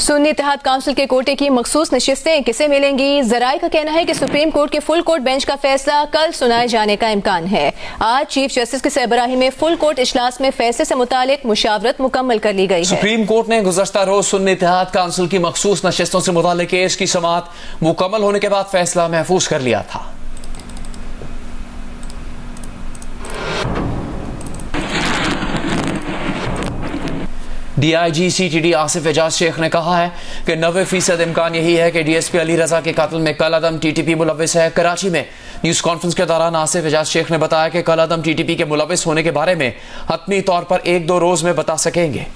सुन्नी इत्तेहाद council के कोटे की मखसूस नशिस्तें किसे मिलेंगी? जराये का कहना है कि सुप्रीम कोर्ट के फुल कोर्ट बेंच का फैसला कल सुनाए जाने का इम्कान है। आज चीफ जस्टिस की सरबराही में फुल कोर्ट इजलास में फैसले से मुतालिक मुशावरत मुकम्मल कर ली गई है। सुप्रीम कोर्ट ने गुज़श्ता रोज सुन्नी इत्तेहाद काउंसिल की मखसूस नशिस्तों से मुतालिक केस की समाअत मुकम्मल होने के बाद फैसला महफूज कर लिया था। DIG CTD आसिफ एजाज शेख ने कहा है कि 90% इम्कान यही है कि DSP अली रजा के कत्ल में कल अदम TTP मुलविस है। कराची में न्यूज कॉन्फ्रेंस के दौरान आसिफ एजाज शेख ने बताया कि कल अदम TTP के मुलविस होने के बारे में हतमी तौर पर 1-2 रोज में बता सकेंगे।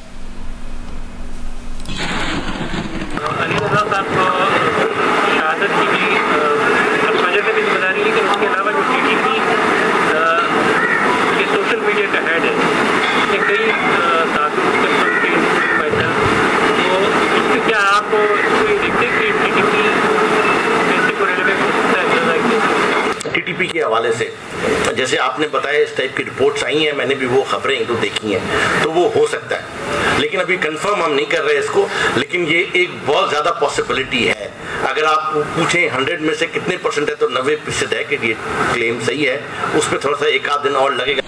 TTP के हवाले से जैसे आपने बताया इस टाइप की रिपोर्ट्स आई हैं, मैंने भी वो खबरें तो देखी हैं, तो वो हो सकता है, लेकिन अभी कंफर्म हम नहीं कर रहे इसको। लेकिन ये एक बहुत ज़्यादा पॉसिबिलिटी है। अगर आप पूछें 100 में से कितने % है तो 90% है कि ये क्लेम सही है। उस पर थोड़ा सा एक आध दिन और लगेगा।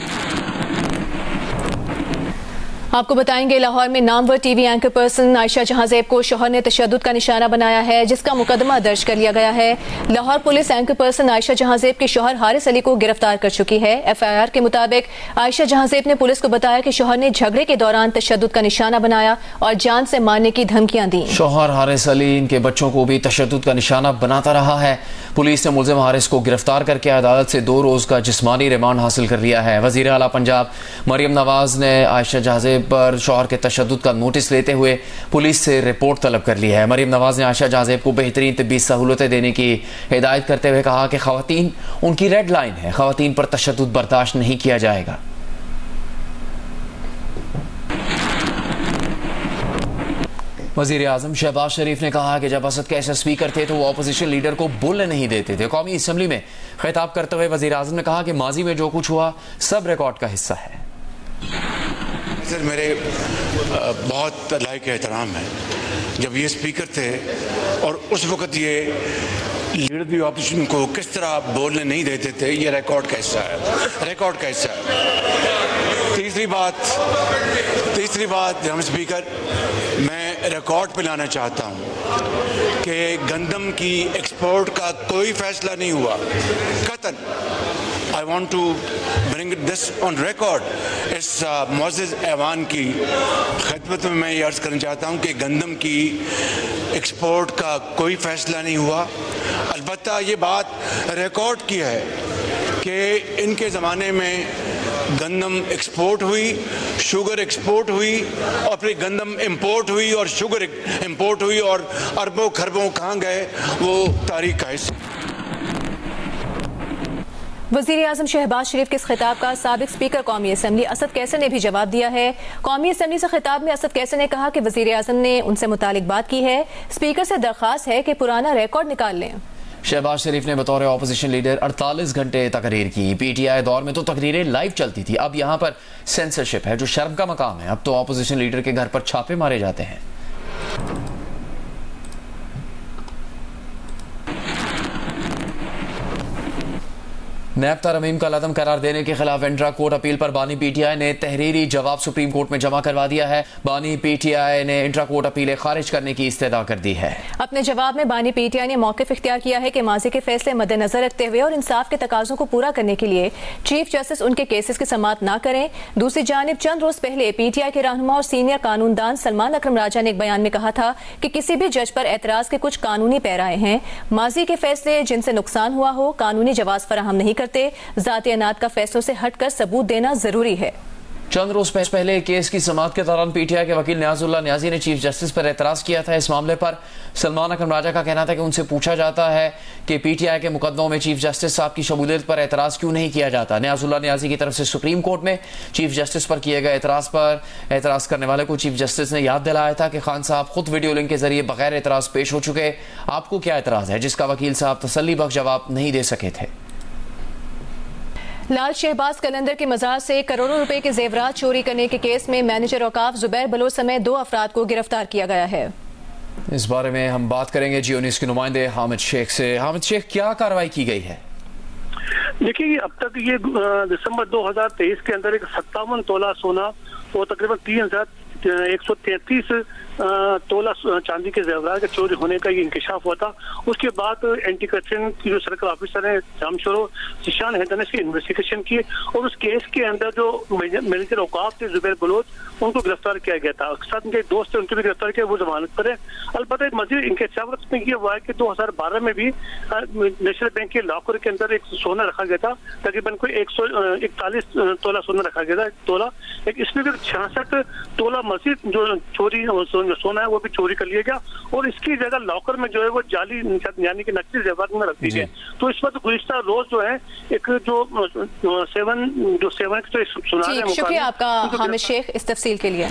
आपको बताएंगे लाहौर में Namvar TV anchor person Ayesha Jahanzeb को शौहर ने तशद्दुद का निशाना बनाया है, जिसका मुकदमा दर्ज कर लिया गया है। Lahore police anchor person Ayesha Jahanzeb के शौहर हारिस अली को गिरफ्तार कर चुकी है। FIR के मुताबिक आयशा जहांजेब ने पुलिस को बताया कि शौहर ने झगड़े के दौरान तशद्दुद का निशाना बनाया और जान से मारने की धमकियां दी। शौहर हारिस अली इनके बच्चों को भी तशद्दुद का निशाना बनाता रहा है। पुलिस ने मुल्जिम हारिस को गिरफ्तार करके अदालत से 2 रोज का जिस्मानी रिमांड हासिल कर लिया है। वजीर आला पंजाब मरियम नवाज ने आयशा जहांजेब पर शौहर के तशद्दुद का नोटिस लेते हुए पुलिस से रिपोर्ट तलब कर ली है। मरियम नवाज ने आयशा जहांजेब को बेहतरीन तिब्बी सहूलतें देने की हिदायत करते हुए कहा कि खवातीन उनकी रेड लाइन है, खवातीन पर तशद्दुद बर्दाश्त नहीं किया जाएगा। वज़ीर आज़म शहबाज शरीफ ने कहा कि जब असद कैसर स्पीकर थे तो वो अपोजिशन लीडर को बोलने नहीं देते थे। कौमी असम्बली में खिताब करते हुए वज़ीर आज़म ने कहा कि माजी में जो कुछ हुआ सब रिकॉर्ड का हिस्सा है। सर मेरे बहुत लायक एहतराम है, जब ये स्पीकर थे और उस वक़्त ये लीडर भी ऑपोजिशन को किस तरह बोलने नहीं देते थे, ये रिकॉर्ड का हिस्सा है, रिकॉर्ड का हिस्सा है। तीसरी बात हम स्पीकर, मैं रिकॉर्ड पे लाना चाहता हूँ कि गंदम की एक्सपोर्ट का कोई फैसला नहीं हुआ कतन। I want to bring this on record। इस मुअज़्ज़ज़ ऐवान की खिदमत में मैं ये अर्ज़ करना चाहता हूँ कि गंदम की एक्सपोर्ट का कोई फ़ैसला नहीं हुआ। अलबत्ता ये बात रिकॉर्ड की है कि इनके ज़माने में गंदम एक्सपोर्ट हुई, शुगर एक्सपोर्ट हुई और फिर गंदम इंपोर्ट हुई और शुगर इंपोर्ट हुई और अरबों खरबों कहाँ गए वो तारीख का हिस्सा। वज़ीर आज़म शहबाज शरीफ के इस खिताब का साबिक स्पीकर कौमी असम्बली असद कैसर ने भी जवाब दिया है। कौमी असम्बली से खिताब में असद कैसर ने कहा कि वज़ीर आज़म ने उनसे मुतालिक बात की है, स्पीकर से दरख्वास्त है कि पुराना रिकॉर्ड निकाल लें। शहबाज शरीफ ने बतौर अपोजिशन लीडर 48 घंटे तकरीर की। PTI दौर में तो तकरीरें लाइव चलती थी, अब यहाँ पर सेंसरशिप है जो शर्म का मकाम है। अब तो अपोजिशन लीडर के घर पर छापे मारे जाते हैं। नैब तरमीम का लदम करार देने के खिलाफ इंट्रा कोर्ट अपील पर बानी PTI ने तहरीरी जवाब सुप्रीम कोर्ट में जमा करवा दिया है। बानी PTI ने इंट्रा कोर्ट अपीलें खारिज करने की इस्तदा कर दी है। अपने जवाब में बानी PTI ने मौक़िफ़ इख्तियार किया है कि माजी के फैसले मद्देनजर रखते हुए और इंसाफ के तकाज़ों को पूरा करने के लिए चीफ जस्टिस उनके केसेस की समाअत न करें। दूसरी जानिब चंद रोज पहले PTI के रहनुमा और सीनियर कानूनदान सलमान अकरम राजा ने एक बयान में कहा था कि किसी भी जज पर एतराज़ के कुछ कानूनी पैराए हैं। माजी के फैसले जिनसे नुकसान हुआ हो कानूनी जवाब फराहम नहीं करते। ज़ाती अनाद का फैसलों से हटकर सबूत देना जरूरी है। चंद रोज पहले केस की समाअत के दौरान PTI के वकील न्याजुल्लाह न्याजी ने चीफ जस्टिस पर एतराज किया था। इस मामले पर सलमान अकरम राजा का कहना था कि उनसे पूछा जाता है कि PTI के मुकदमों में चीफ जस्टिस साहब की शमूलियत पर एतराज क्यों नहीं किया जाता। न्याजुल्लाह न्याजी की तरफ से सुप्रीम कोर्ट में चीफ जस्टिस पर किए गए एतराज पर एतराज करने वाले को चीफ जस्टिस ने याद दिलाया था कि खान साहब खुद वीडियो लिंक के जरिए बगैर एतराज पेश हो चुके, आपको क्या एतराज है, जिसका वकील साहब तसल्ली बख्श जवाब नहीं दे सके थे। लाल शहबाज कलंदर के मजार से करोड़ों रुपए के जेवरात चोरी करने के केस में मैनेजर औकाफ जुबैर बलोच समेत 2 अफराद को गिरफ्तार किया गया है। इस बारे में हम बात करेंगे जियो न्यूज़ के नुमाइंदे हामिद शेख से। हामिद शेख, क्या कार्रवाई की गई है? देखिए, अब तक ये दिसंबर 2023 के अंदर एक 57 तोला सोना और तकरीबन 3133 तोला चांदी के जेवरात के चोरी होने का ये इंकशाफ हुआ था। उसके बाद एंटी करप्शन की जो सर्कल ऑफिसर है जामशोरो जिशान हैदर ने इसकी इन्वेस्टिगेशन की और उस केस के अंदर जो मैनेजर औकाफ थे जुबैर बलोच, उनको गिरफ्तार किया गया था। साथ उनके दोस्त थे, उनको भी गिरफ्तार किया, वो जमानत पर है। अलबत्ता एक मजीद इंकशाफ में ये हुआ है कि 2012 में भी नेशनल बैंक के लॉकर के अंदर एक सोना रखा गया था, तकरीबन कोई 141 तोला सोना रखा गया था तोला। इसमें भी 66 तोला मजीद जो चोरी जो सोना है वो भी चोरी कर लिया गया और इसकी जगह लॉकर में जो है वो जाली यानी कि नकली जेवर में रख दी गई। तो इस वक्त गुज़िश्ता रोज जो है एक जो सेवन सुना है। शुक्रिया आपका हामिद शेख इस तफसील के लिए।